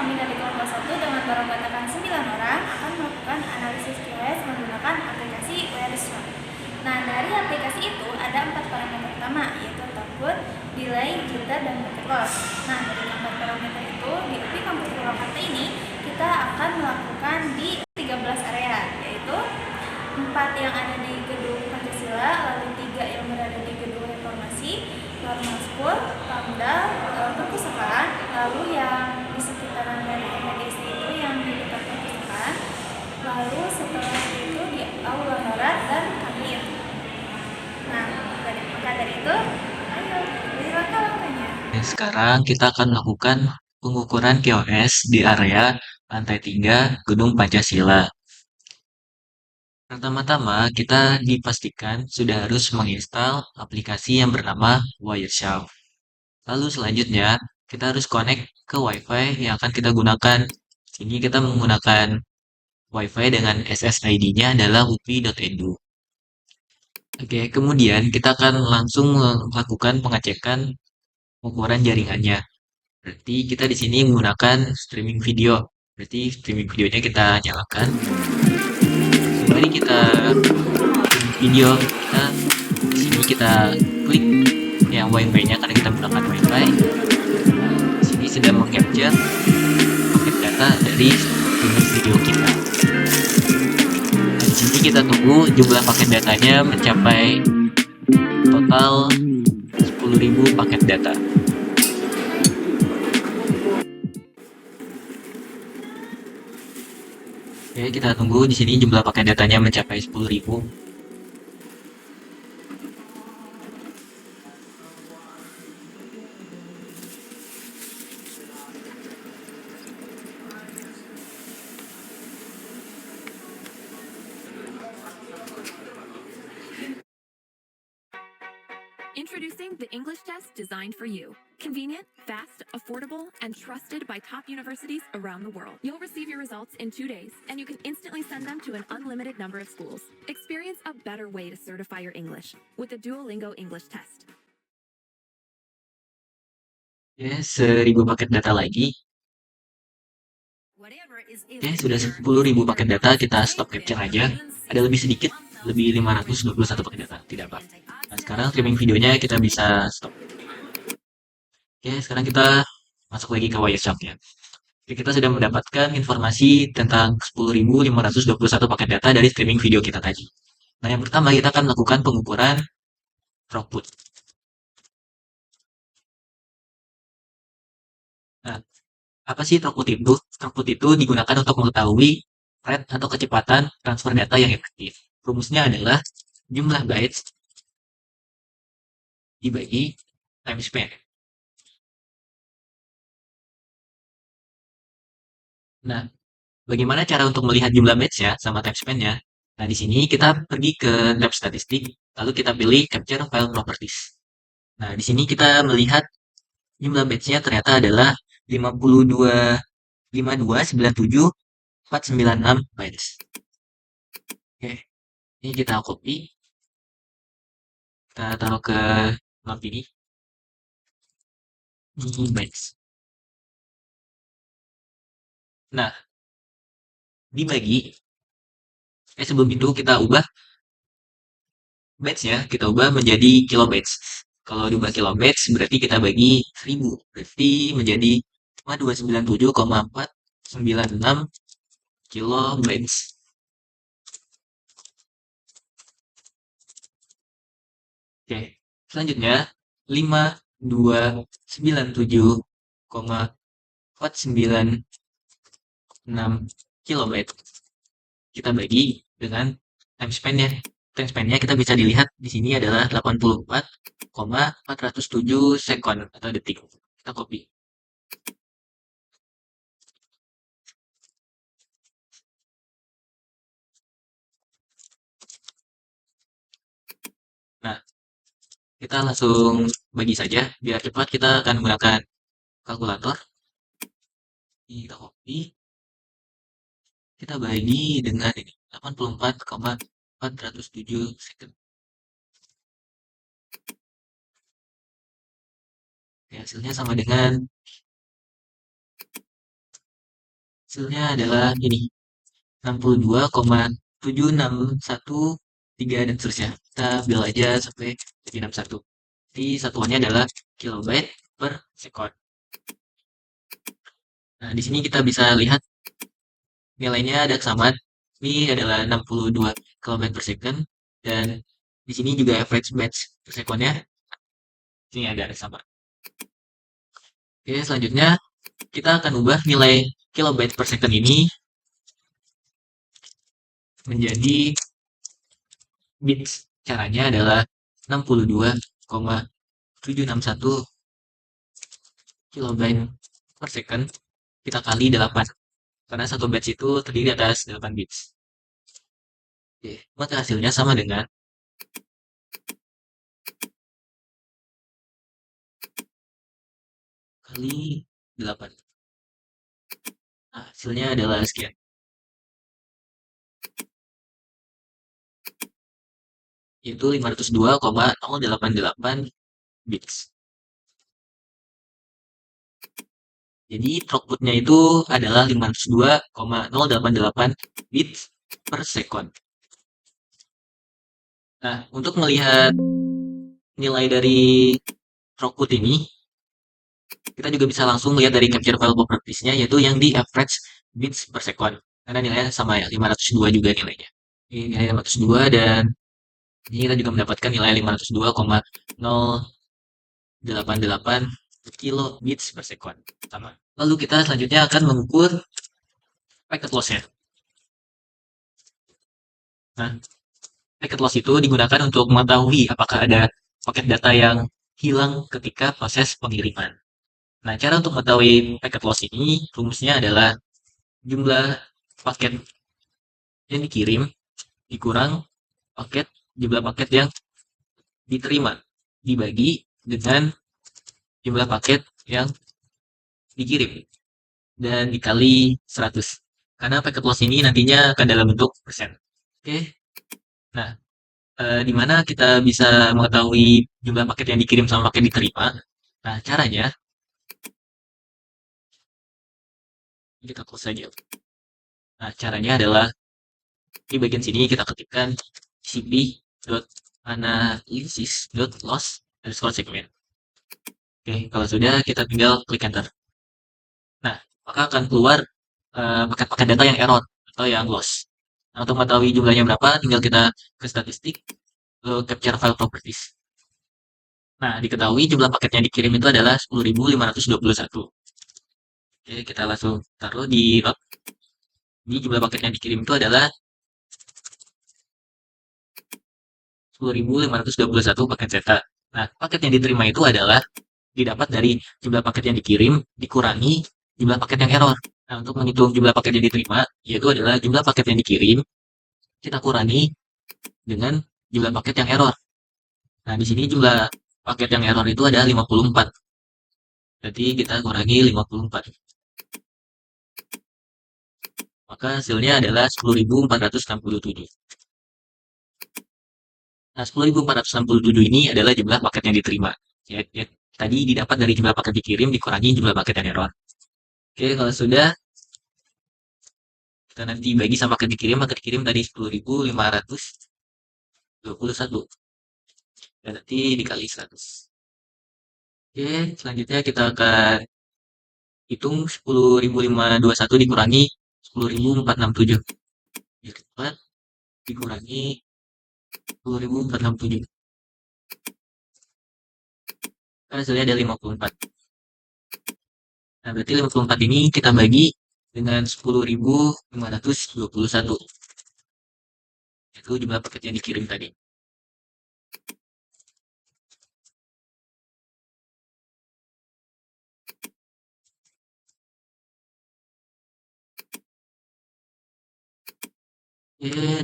kami dari kelompok 1 dengan beranggotakan 9 orang akan melakukan analisis QoS menggunakan aplikasi Wireshark. Nah, dari aplikasi itu ada 4 parameter utama, yaitu throughput, delay, jitter, dan packet loss. Nah, dari keempat parameter itu, di UPI Kampus Purwakarta ini, kita akan melakukan di 13 area, yaitu 4 yang ada di gedung Pancasila, lalu 3 yang berada di gedung Reformasi, Ormaskul, Pamdal, perpustakaan, lalu yang di sekitaran dari MDC itu yang di dekat perpustakaan, lalu setelah itu di Aula Barat dan Kantin. Nah, maka dari itu, ayo, silakan langkahnya. Sekarang kita akan melakukan pengukuran QoS di area lantai 3 Gedung Pancasila. Pertama-tama, kita dipastikan sudah harus menginstal aplikasi yang bernama Wireshark. Lalu selanjutnya, kita harus connect ke WiFi yang akan kita gunakan. Sini kita menggunakan WiFi dengan SSID-nya adalah upi.edu. Oke, kemudian kita akan langsung melakukan pengecekan ukuran jaringannya. Berarti kita di sini menggunakan streaming video. Berarti streaming videonya kita nyalakan. Sembari kita streaming video, di sini kita klik yang WiFi-nya karena kita menggunakan WiFi. Di sini sedang mengcapture paket data dari streaming video kita. Nah, di sini kita tunggu jumlah paket datanya mencapai total 10.000 paket data. Oke, kita tunggu di sini jumlah paket datanya mencapai 10.000. Introducing the English test designed for you. Convenient, fast, affordable, and trusted by top universities around the world. You'll receive your results in 2 days, and you can instantly send them to an unlimited number of schools. Experience a better way to certify your English with the Duolingo English test. Ya, 1.000 paket data lagi. Oke, sudah 10.000 paket data, kita stop capture aja. Ada lebih sedikit, lebih 521 paket data, tidak apa. Nah, sekarang streaming videonya kita bisa stop. Oke, sekarang kita masuk lagi ke Wireshark ya. Oke, kita sudah mendapatkan informasi tentang 10.521 paket data dari streaming video kita tadi. Nah, yang pertama kita akan melakukan pengukuran throughput. Nah, apa sih throughput itu? Throughput itu digunakan untuk mengetahui rate atau kecepatan transfer data yang efektif. Rumusnya adalah jumlah bytes dibagi time span. Nah, bagaimana cara untuk melihat jumlah bytes-nya sama time span-nya? Nah, di sini kita pergi ke tab statistik, lalu kita pilih capture file properties. Nah, di sini kita melihat jumlah batch-nya ternyata adalah 52 5297496 bytes. Oke, ini kita copy, kita taruh ke map ini bytes. Nah, dibagi sebelum itu kita ubah batch-nya, kita ubah menjadi kilobytes. Kalau diubah kilobytes berarti kita bagi 1000, berarti menjadi 5297,496 kilobytes. Oke, selanjutnya 5297,496 kilobyte kita bagi dengan time span-nya. Time span-nya kita bisa dilihat di sini adalah 84,407 sekon atau detik. Kita copy. Nah, kita langsung bagi saja biar cepat. Kita akan menggunakan kalkulator. Kita copy. Kita bagi dengan ini 84,407 second. Oke, hasilnya sama dengan Hasilnya adalah ini, 62,7613 dan seterusnya. Kita ambil aja sampai jadi 61. Jadi satuannya adalah kilobyte per second. Nah, di sini kita bisa lihat nilainya ada kesamaan. Ini adalah 62 kilobyte per second, dan di sini juga average batch per secondnya ini ada sama. Oke, selanjutnya kita akan ubah nilai kilobyte per second ini menjadi bits. Caranya adalah 62,761 kilobyte per second kita kali 8. Karena satu batch itu terdiri atas 8 bits. Oke, maka hasilnya sama dengan kali 8. Nah, hasilnya adalah sekian. Yaitu 502,088 bits. Jadi throughputnya itu adalah 502,088 bits per second. Nah, untuk melihat nilai dari throughput ini, kita juga bisa langsung lihat dari capture file properties-nya, yaitu yang di average bits per second. Karena nilainya sama ya, 502 juga nilainya. Ini nilai 502, dan ini kita juga mendapatkan nilai 502,088 kilobits per second. Sama. Lalu kita selanjutnya akan mengukur packet loss-nya. Nah, packet loss itu digunakan untuk mengetahui apakah ada paket data yang hilang ketika proses pengiriman. Nah, cara untuk mengetahui packet loss ini, rumusnya adalah jumlah paket yang dikirim dikurang jumlah paket yang diterima dibagi dengan jumlah paket yang dikirim dan dikali 100. Karena packet loss ini nantinya akan dalam bentuk persen. Oke. Nah, di mana kita bisa mengetahui jumlah paket yang dikirim sama paket diterima. Nah, caranya kita close saja. Nah, caranya adalah di bagian sini kita ketikkan cp.analysis.loss_segment. Oke, kalau sudah kita tinggal klik enter. Nah, maka akan keluar paket-paket data yang error atau yang loss. Nah, untuk mengetahui jumlahnya berapa, tinggal kita ke statistik, capture file properties. Nah, diketahui jumlah paket yang dikirim itu adalah 10.521. Oke, kita langsung taruh di log. Ini jumlah paket yang dikirim itu adalah 10.521 paket zeta. Nah, paket yang diterima itu adalah didapat dari jumlah paket yang dikirim dikurangi jumlah paket yang error. Nah, untuk menghitung jumlah paket yang diterima, yaitu adalah jumlah paket yang dikirim kita kurangi dengan jumlah paket yang error. Nah, di sini jumlah paket yang error itu ada 54. Berarti kita kurangi 54. Maka hasilnya adalah 10.467. Nah, 10.467 ini adalah jumlah paket yang diterima. Ya, tadi didapat dari jumlah paket dikirim dikurangi jumlah paket yang error. Oke, kalau sudah, kita nanti bagi sama paket dikirim tadi 10.521. Dan nanti dikali 100. Oke, selanjutnya kita akan hitung 10.521 dikurangi 10.467. Dikurangi 10.467. Hasilnya ada 54. Nah, berarti 54 ini kita bagi dengan 10.521. Itu jumlah paket yang dikirim tadi.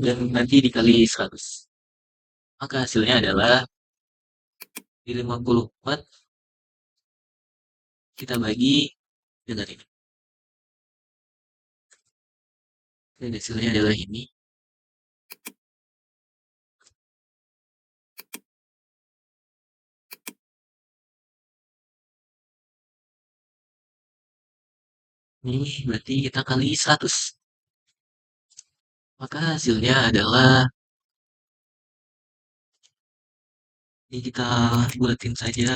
Dan nanti dikali 100. Maka hasilnya adalah di 54 kita bagi dengan ini. Dan hasilnya adalah ini. Ini berarti kita kali 100. Maka hasilnya adalah, ini kita buatin saja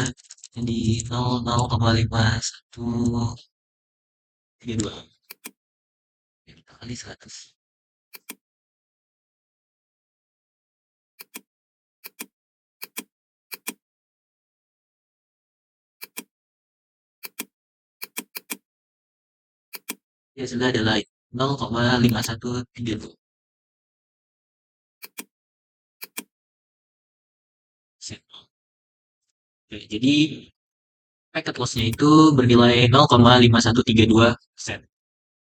jadi 0,5132. Ya, kita kali 100. Ya, sudah adalah 0,5132 sen. Oke, jadi packet loss-nya itu bernilai 0,5132 sen.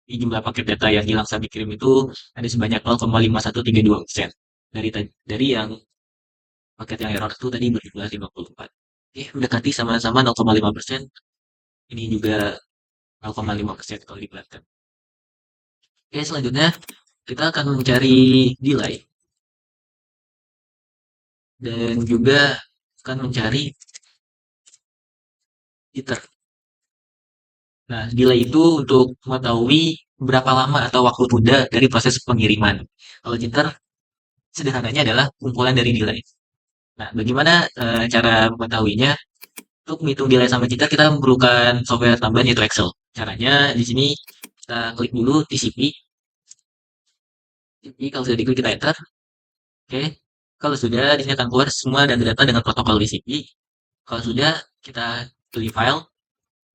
Di jumlah paket data yang hilang saat dikirim itu ada sebanyak 0,5132 sen. Dari yang paket yang error itu tadi berjumlah 54. Oke, mendekati sama-sama 0,5%. Ini juga 0,5% kalau dibulatkan. Oke, selanjutnya kita akan mencari delay dan juga akan mencari jitter. Nah, delay itu untuk mengetahui berapa lama atau waktu tunda dari proses pengiriman. Kalau jitter sederhananya adalah kumpulan dari delay. Nah, bagaimana cara mengetahuinya? Untuk menghitung delay sama jitter kita memerlukan software tambahan yaitu Excel. Caranya di sini kita klik dulu TCP. Jadi kalau sudah diklik kita enter. Oke. Kalau sudah di sini akan keluar semua data-data dengan protokol TCP. Kalau sudah kita pilih file,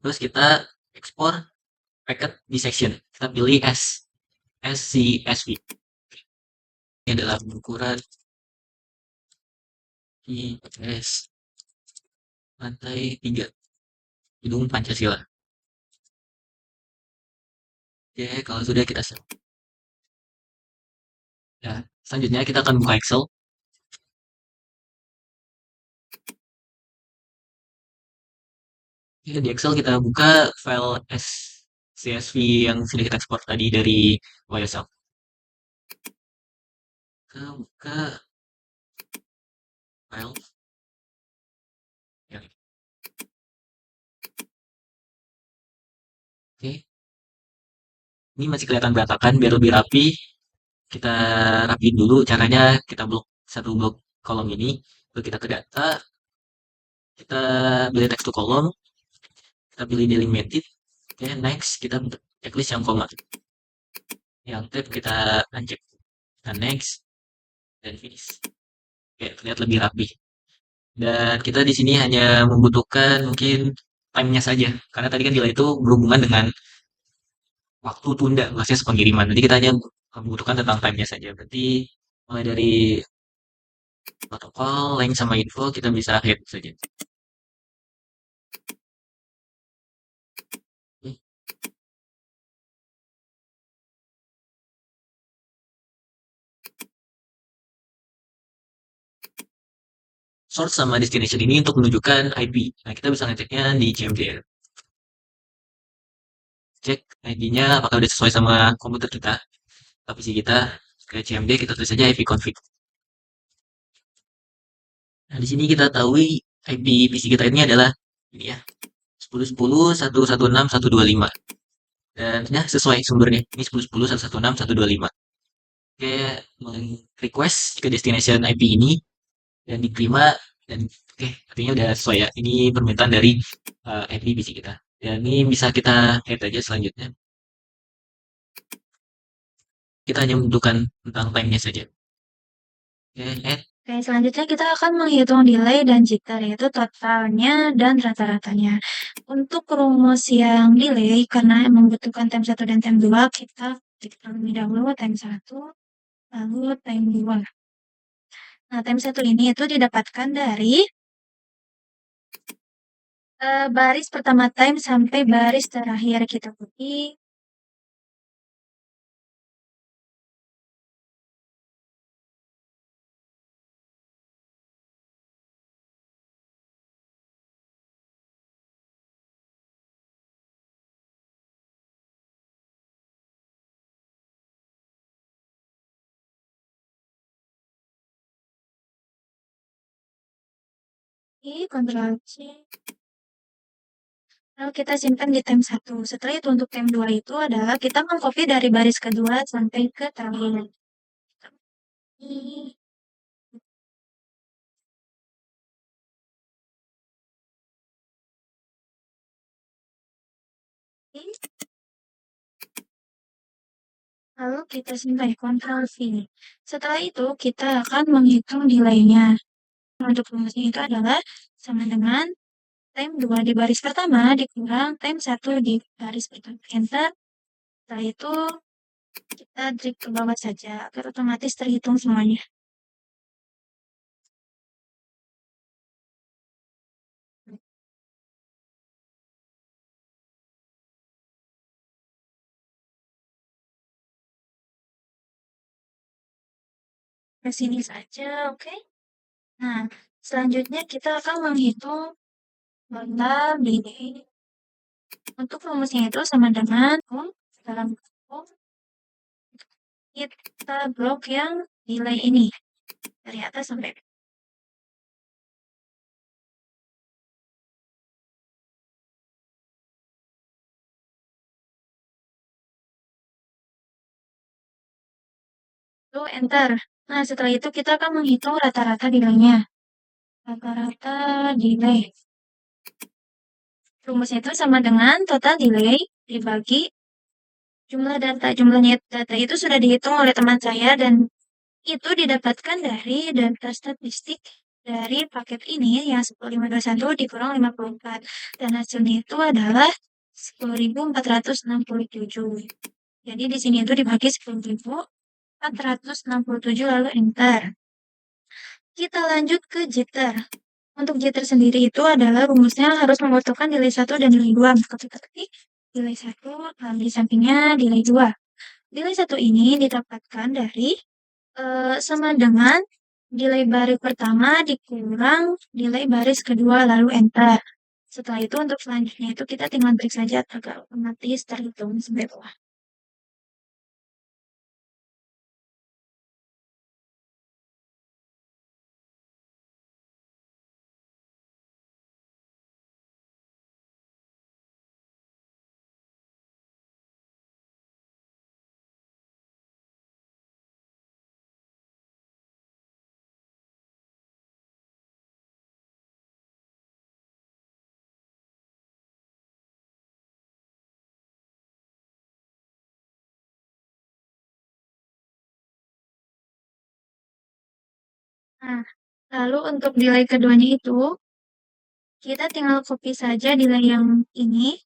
terus kita ekspor packet dissection. Kita pilih SCSV. Ini adalah ukuran IS lantai 3 Gedung Pancasila. Oke, kalau sudah kita save. Ya, selanjutnya kita akan buka Excel. Ya, di Excel kita buka file CSV yang sudah kita ekspor tadi dari Wireshark. Kita buka file. Ya, oke. Ini masih kelihatan berantakan, biar lebih rapi. Kita rapiin dulu. Caranya kita blok satu blok kolom ini. Lalu kita ke data. Kita pilih text to column. Kita pilih delimited. Oke, next. Kita bentuk checklist yang koma. Yang tab kita uncheck. Kita next. Dan finish. Oke, terlihat lebih rapi. Dan kita di sini hanya membutuhkan mungkin time-nya saja. Karena tadi kan delay itu berhubungan dengan waktu tunda proses pengiriman. Jadi kita hanya membutuhkan tentang time-nya saja. Berarti mulai dari protokol, length sama info kita bisa head saja. Source sama destination ini untuk menunjukkan IP. Nah, kita bisa ngeceknya di CMDR. Cek IP-nya apakah sudah sesuai sama komputer kita. Tapi PC kita ke CMD kita tulis saja IP config. Nah, di sini kita tahu IP PC kita ini adalah ini ya. 10.10.116.125. Dan ya sesuai sumbernya. Ini 10.10.116.125. Oke, request ke destination IP ini dan diterima dan oke, artinya udah sesuai ya. Ini permintaan dari IP PC kita. Dan ini bisa kita head aja selanjutnya. Kita hanya membutuhkan tentang time-nya saja. Oke, head. Oke, selanjutnya kita akan menghitung delay dan jitter, yaitu totalnya dan rata-ratanya. Untuk rumus yang delay, karena membutuhkan time 1 dan time 2, kita ketik terlebih dahulu time 1, lalu time 2. Nah, time 1 ini itu didapatkan dari baris pertama time sampai baris terakhir kita ketik. Ctrl C. Lalu kita simpan di tem 1. Setelah itu untuk tem 2 itu adalah kita mengcopy dari baris kedua sampai ke terakhir. Lalu kita simpan Ctrl V. Setelah itu kita akan menghitung nilainya. Untuk rumusnya itu adalah sama dengan tem 2 di baris pertama dikurang tem 1 di baris pertama. Enter. Setelah itu kita drag ke bawah saja agar otomatis terhitung semuanya. Ke sini saja, oke? Nah, selanjutnya kita akan menghitung total delay. Untuk rumusnya itu sama dengan dalam kita blok yang delay ini dari atas sampai itu enter. Nah, setelah itu kita akan menghitung rata-rata delaynya. Rata-rata delay. Rumusnya itu sama dengan total delay dibagi jumlah data. Jumlahnya data itu sudah dihitung oleh teman saya dan itu didapatkan dari data statistik dari paket ini yang 10.521 dikurang 54. Dan hasilnya itu adalah 10.467. Jadi di sini itu dibagi 10.467 lalu enter. Kita lanjut ke jitter. Untuk jitter sendiri itu adalah rumusnya harus membutuhkan nilai 1 dan nilai 2. Maka kita ketik nilai 1, lalu di sampingnya nilai 2. Nilai 1 ini didapatkan dari sama dengan nilai baris pertama dikurang nilai baris kedua lalu enter. Setelah itu untuk selanjutnya itu kita tinggal klik saja agar otomatis terhitung sampai bawah. Nah, lalu untuk delay keduanya itu kita tinggal copy saja delay yang ini.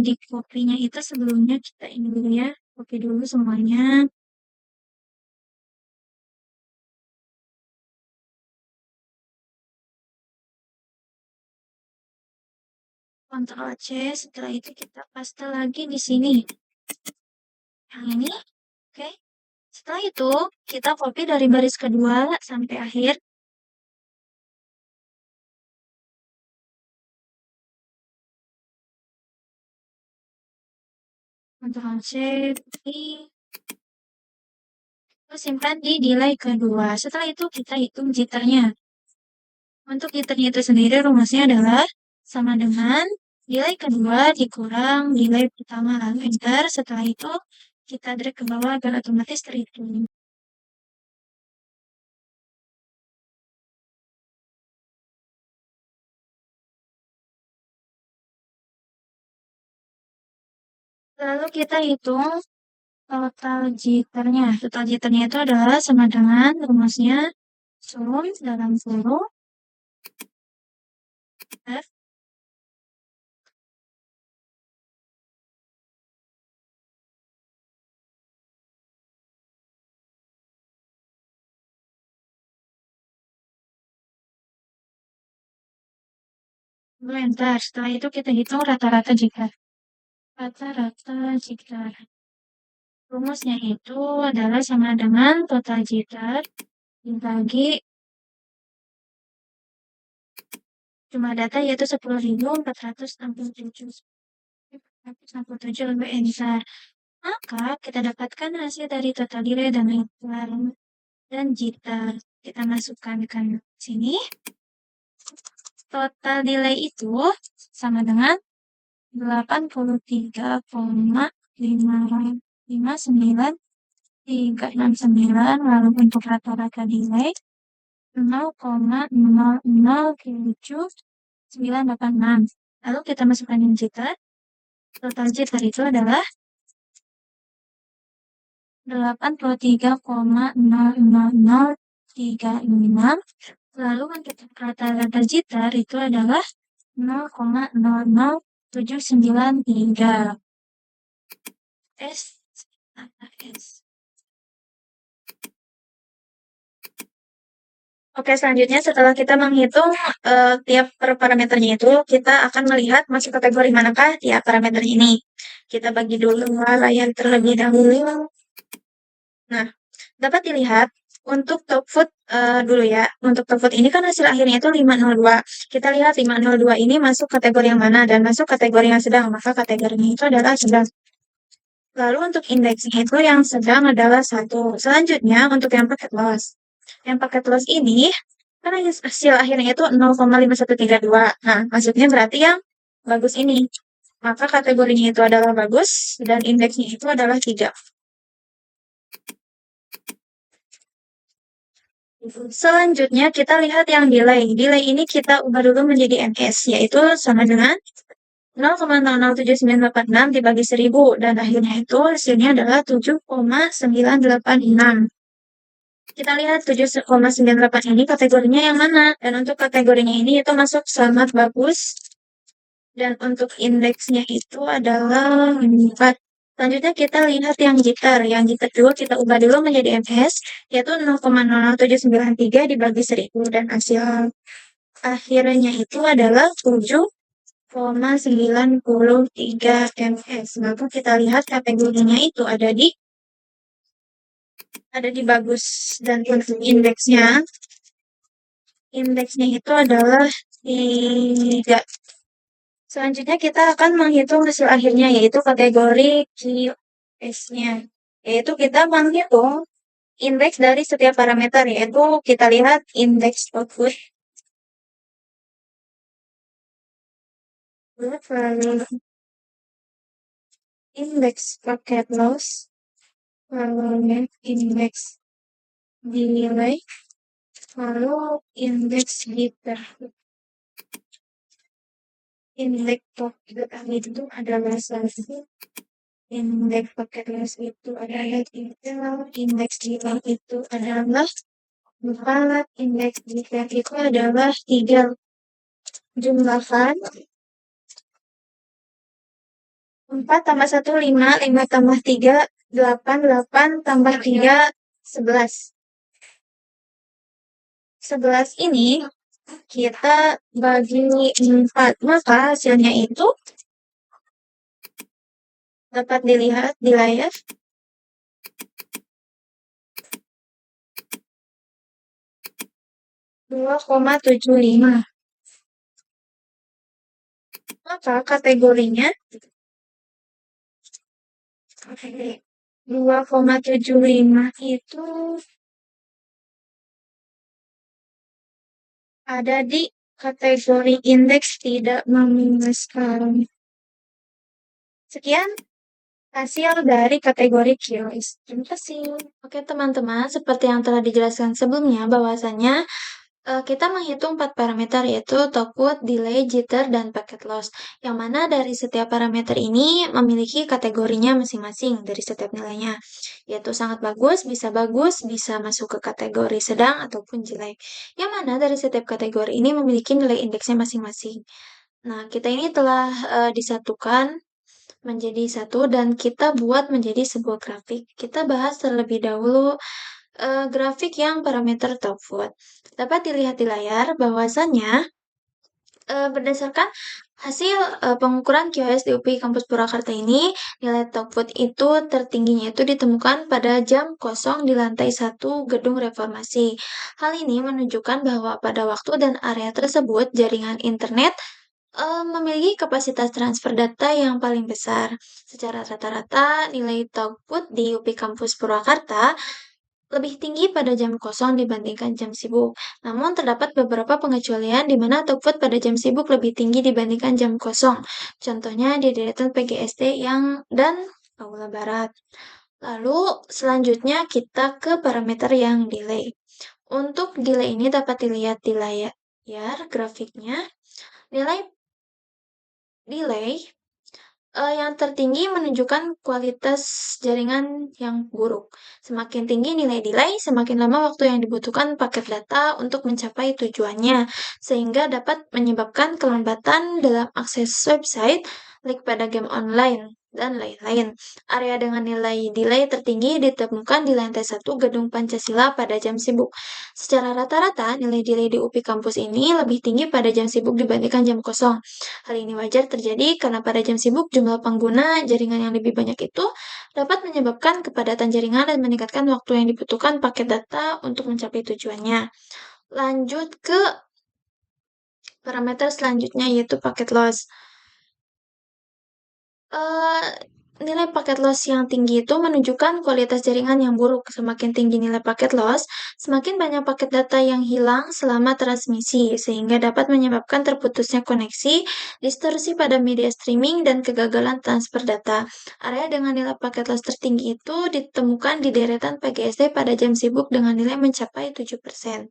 Di copy-nya itu sebelumnya kita ini dulu ya, copy dulu semuanya. Ctrl C, setelah itu kita paste lagi di sini. Yang ini, oke. Setelah itu, kita copy dari baris kedua sampai akhir. Ctrl C, terus simpan di delay kedua. Setelah itu kita hitung jitternya. Untuk jitternya itu sendiri rumusnya adalah sama dengan delay kedua dikurang delay pertama lalu enter. Setelah itu kita drag ke bawah agar otomatis terhitung. Lalu kita hitung total jitternya. Total jitternya itu adalah sama dengan rumusnya sum dalam kurung F lalu enter. Setelah itu kita hitung rata-rata jitter. Rata-rata jitter. Rumusnya itu adalah sama dengan total jitter dibagi jumlah data yaitu 10.467 lebih enter. Maka kita dapatkan hasil dari total delay dan jitter. Kita masukkan ke sini. total delay itu sama dengan 83,559 lalu untuk rata-rata delay 0,007986. Lalu kita masukkan yang jitter. Total jitter itu adalah 83,0000366. Lalu untuk rata-rata jitter itu adalah 0,00793. S. Oke, selanjutnya setelah kita menghitung tiap parameternya itu, kita akan melihat masuk kategori manakah tiap parameter ini. Kita bagi dulu layar terlebih dahulu. Nah, dapat dilihat untuk top food dulu ya. Untuk top food ini kan hasil akhirnya itu 502. Kita lihat 502 ini masuk kategori yang mana dan masuk kategori yang sedang. Maka kategorinya itu adalah sedang. Lalu untuk indeksnya itu yang sedang adalah 1. Selanjutnya untuk yang paket loss. Yang paket loss ini kan hasil akhirnya itu 0,5132. Nah, maksudnya berarti yang bagus ini. Maka kategorinya itu adalah bagus dan indeksnya itu adalah 3. Selanjutnya kita lihat yang delay. Delay ini kita ubah dulu menjadi ms, yaitu sama dengan 0,007986 dibagi 1000 dan akhirnya itu hasilnya adalah 7,986. Kita lihat 7,98 ini kategorinya yang mana? Dan untuk kategorinya ini itu masuk sangat bagus. Dan untuk indeksnya itu adalah 4. Selanjutnya kita lihat yang jitter. Yang jitter juga kita ubah dulu menjadi ms, yaitu 0,00793 dibagi 1000 dan hasil akhirnya itu adalah 7,93 ms. Maka kita lihat kategorinya itu ada di bagus dan untuk indeksnya itu adalah 3. Selanjutnya kita akan menghitung hasil akhirnya yaitu kategori QS-nya, yaitu kita menghitung indeks dari setiap parameter, yaitu kita lihat indeks output lalu indeks packet loss lalu indeks delay lalu indeks jitter. Indeks packet itu adalah 1. Indeks packet loss itu adalah 3. Indeks delay itu adalah 4. Indeks jitter itu adalah 3. Jumlahkan 4 tambah 1, 5, 5 tambah 3, 8, 8 tambah 3, 11. 11 ini kita bagi 4, maka hasilnya itu dapat dilihat di layar. ,75. Maka kategorinya 2,75 itu ada di kategori indeks tidak memuaskan. Sekian hasil dari kategori QoS. Terima kasih. Oke teman-teman, seperti yang telah dijelaskan sebelumnya bahwasannya kita menghitung 4 parameter yaitu throughput, delay, jitter, dan packet loss. Yang mana dari setiap parameter ini memiliki kategorinya masing-masing dari setiap nilainya. Yaitu sangat bagus, bisa masuk ke kategori sedang ataupun jelek. Yang mana dari setiap kategori ini memiliki nilai indeksnya masing-masing. Nah, kita ini telah disatukan menjadi satu dan kita buat menjadi sebuah grafik. Kita bahas terlebih dahulu grafik yang parameter throughput. Dapat dilihat di layar bahwasannya berdasarkan hasil pengukuran QoS di UPI Kampus Purwakarta ini, nilai throughput itu tertingginya itu ditemukan pada jam kosong di lantai 1 gedung reformasi. Hal ini menunjukkan bahwa pada waktu dan area tersebut jaringan internet memiliki kapasitas transfer data yang paling besar. Secara rata-rata, nilai throughput di UPI Kampus Purwakarta lebih tinggi pada jam kosong dibandingkan jam sibuk. Namun terdapat beberapa pengecualian di mana output pada jam sibuk lebih tinggi dibandingkan jam kosong. Contohnya di deretan PGSD yang dan Paula Barat. Lalu selanjutnya kita ke parameter yang delay. Untuk delay ini dapat dilihat di layar grafiknya. Nilai delay yang tertinggi menunjukkan kualitas jaringan yang buruk. Semakin tinggi nilai delay, semakin lama waktu yang dibutuhkan paket data untuk mencapai tujuannya, sehingga dapat menyebabkan kelambatan dalam akses website, link pada game online, dan lain-lain. Area dengan nilai delay tertinggi ditemukan di lantai 1 Gedung Pancasila pada jam sibuk. Secara rata-rata, nilai delay di UPI kampus ini lebih tinggi pada jam sibuk dibandingkan jam kosong. Hal ini wajar terjadi karena pada jam sibuk jumlah pengguna jaringan yang lebih banyak itu dapat menyebabkan kepadatan jaringan dan meningkatkan waktu yang dibutuhkan paket data untuk mencapai tujuannya. Lanjut ke parameter selanjutnya yaitu paket loss. Eh, Nilai paket loss yang tinggi itu menunjukkan kualitas jaringan yang buruk. Semakin tinggi nilai paket loss, semakin banyak paket data yang hilang selama transmisi, sehingga dapat menyebabkan terputusnya koneksi, distorsi pada media streaming, dan kegagalan transfer data. Area dengan nilai paket loss tertinggi itu ditemukan di deretan PGSD pada jam sibuk dengan nilai mencapai 7%.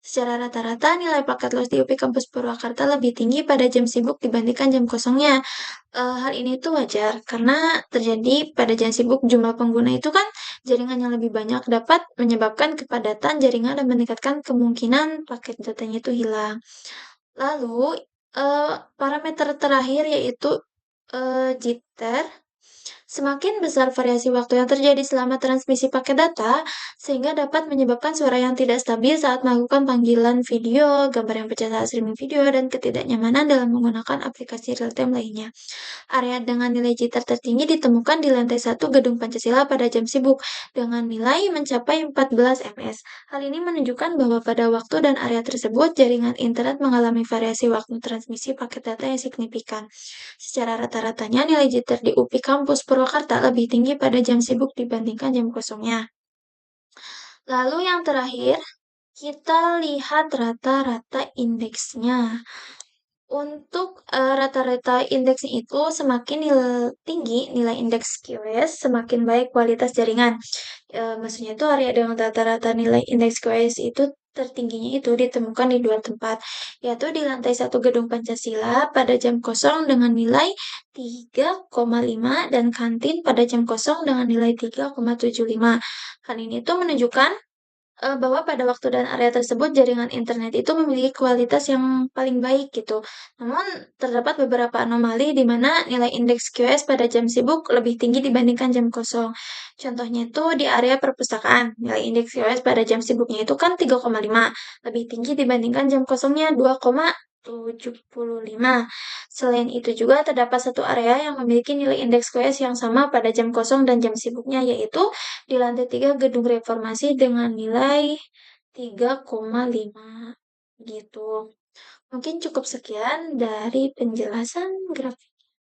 Secara rata-rata, nilai paket loss di UP Kampus Purwakarta lebih tinggi pada jam sibuk dibandingkan jam kosongnya. Hal ini tuh wajar karena terjadi pada jam sibuk jumlah pengguna itu kan jaringan yang lebih banyak dapat menyebabkan kepadatan jaringan dan meningkatkan kemungkinan paket datanya itu hilang. Lalu, parameter terakhir yaitu jitter. Semakin besar variasi waktu yang terjadi selama transmisi paket data, sehingga dapat menyebabkan suara yang tidak stabil saat melakukan panggilan video, gambar yang pecah saat streaming video, dan ketidaknyamanan dalam menggunakan aplikasi real-time lainnya. Area dengan nilai jitter tertinggi ditemukan di lantai 1 Gedung Pancasila pada jam sibuk, dengan nilai mencapai 14 ms. Hal ini menunjukkan bahwa pada waktu dan area tersebut, jaringan internet mengalami variasi waktu transmisi paket data yang signifikan. Secara rata-ratanya, nilai jitter di UPI Kampus Purwakarta lebih tinggi pada jam sibuk dibandingkan jam kosongnya. Lalu yang terakhir, kita lihat rata-rata indeksnya. Untuk rata-rata indeksnya itu semakin tinggi nilai indeks QoS, semakin baik kualitas jaringan. Maksudnya itu area dengan rata-rata nilai indeks QoS itu tertingginya itu ditemukan di dua tempat, yaitu di lantai 1 Gedung Pancasila pada jam kosong dengan nilai 3,5 dan kantin pada jam kosong dengan nilai 3,75. Hal ini tuh menunjukkan bahwa pada waktu dan area tersebut jaringan internet itu memiliki kualitas yang paling baik gitu. Namun terdapat beberapa anomali di mana nilai indeks QoS pada jam sibuk lebih tinggi dibandingkan jam kosong. Contohnya itu di area perpustakaan, nilai indeks QoS pada jam sibuknya itu kan 3,5, lebih tinggi dibandingkan jam kosongnya 2,75. Selain itu juga terdapat satu area yang memiliki nilai indeks QoS yang sama pada jam kosong dan jam sibuknya yaitu di lantai 3 Gedung Reformasi dengan nilai 3,5 gitu. Mungkin cukup sekian dari penjelasan grafik.